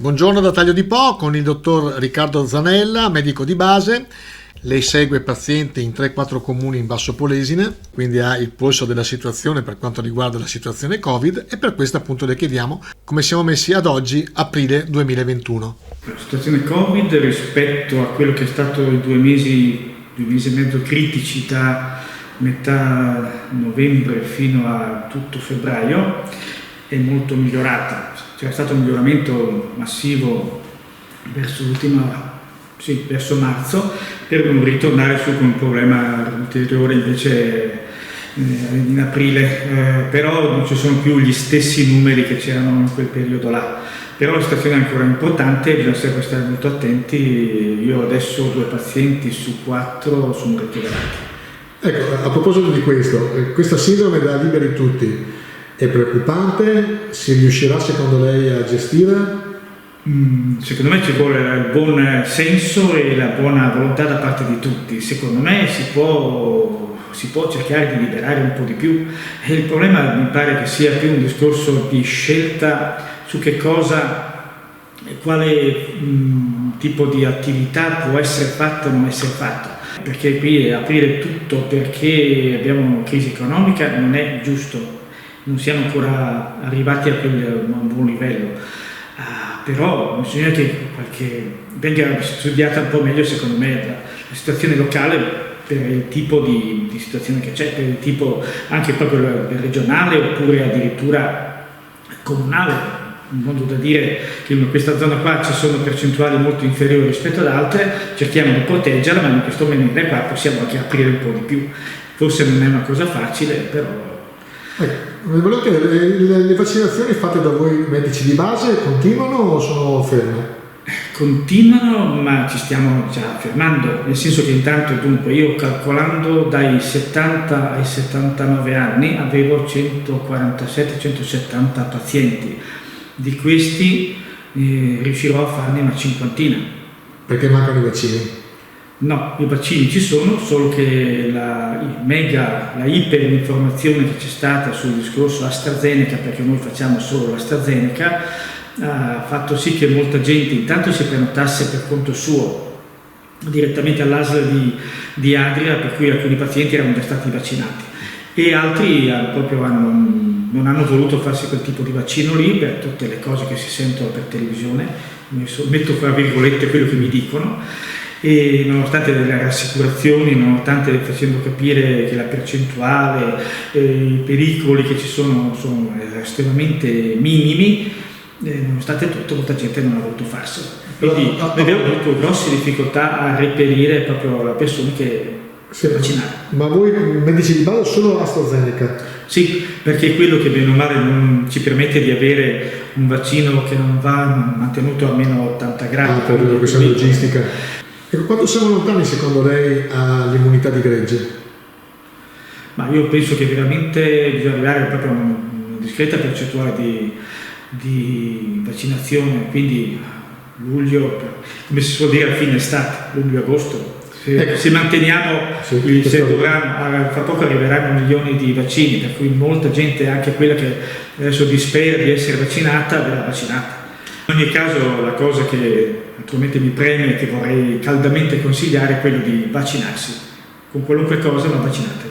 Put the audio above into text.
Buongiorno da Taglio di Po con il dottor Riccardo Zanella, medico di base. Lei segue pazienti in 3-4 comuni in Basso Polesine, quindi ha il polso della situazione per quanto riguarda la situazione Covid e per questo appunto le chiediamo come siamo messi ad oggi, aprile 2021. La situazione Covid rispetto a quello che è stato i 2 mesi e mezzo critici da metà novembre fino a tutto febbraio è molto migliorata. C'era stato un miglioramento massivo verso marzo, per non ritornare su con un problema ulteriore invece in aprile, però non ci sono più gli stessi numeri che c'erano in quel periodo là. Però la situazione è ancora importante, bisogna sempre stare molto attenti. Io adesso 2 pazienti su 4 sono ricoverati. Ecco, a proposito di questo, questa sindrome da liberi tutti è preoccupante? Si riuscirà secondo lei a gestire? Secondo me ci vuole il buon senso e la buona volontà da parte di tutti. Secondo me si può cercare di liberare un po' di più, e il problema mi pare che sia più un discorso di scelta su che cosa e quale tipo di attività può essere fatta o non essere fatta, perché qui aprire tutto perché abbiamo una crisi economica non è giusto, non siamo ancora arrivati a un buon livello. Però bisogna che venga studiata un po' meglio, secondo me, la situazione locale per il tipo di situazione che c'è, per il tipo anche proprio regionale oppure addirittura comunale, in modo da dire che in questa zona qua ci sono percentuali molto inferiori rispetto ad altre, cerchiamo di proteggerla, ma in questo momento qua possiamo anche aprire un po' di più. Forse non è una cosa facile, però... Volevo chiedere, le vaccinazioni fatte da voi medici di base continuano o sono ferme? Continuano, ma ci stiamo già fermando, nel senso che intanto, dunque, io calcolando dai 70 ai 79 anni avevo 147-170 pazienti, di questi riuscirò a farne una 50. Perché mancano i vaccini? No, i vaccini ci sono, solo che la iperinformazione che c'è stata sul discorso AstraZeneca, perché noi facciamo solo l'AstraZeneca, ha fatto sì che molta gente intanto si prenotasse per conto suo direttamente all'ASL di Adria, per cui alcuni pazienti erano già stati vaccinati e altri non hanno voluto farsi quel tipo di vaccino lì per tutte le cose che si sentono per televisione, metto fra virgolette quello che mi dicono. E nonostante delle rassicurazioni, nonostante facendo capire che la percentuale, i pericoli che ci sono estremamente minimi, nonostante tutto molta gente non ha voluto farselo. Quindi abbiamo avuto grosse difficoltà a reperire proprio la persona che si è vaccinata. Ma voi medici di base solo AstraZeneca? Sì, perché è quello che bene o male non ci permette di avere un vaccino che non va mantenuto a meno 80 gradi. Per una questione logistica. Ecco, quanto siamo lontani secondo lei all'immunità di gregge? Ma io penso che veramente bisogna arrivare proprio a una discreta percentuale di vaccinazione, quindi luglio, come si suol dire a fine estate, luglio-agosto. Se manteniamo, fra poco arriveranno milioni di vaccini, per cui molta gente, anche quella che adesso dispera di essere vaccinata, verrà vaccinata. In ogni caso la cosa che naturalmente mi preme e che vorrei caldamente consigliare è quello di vaccinarsi, con qualunque cosa, ma vaccinate.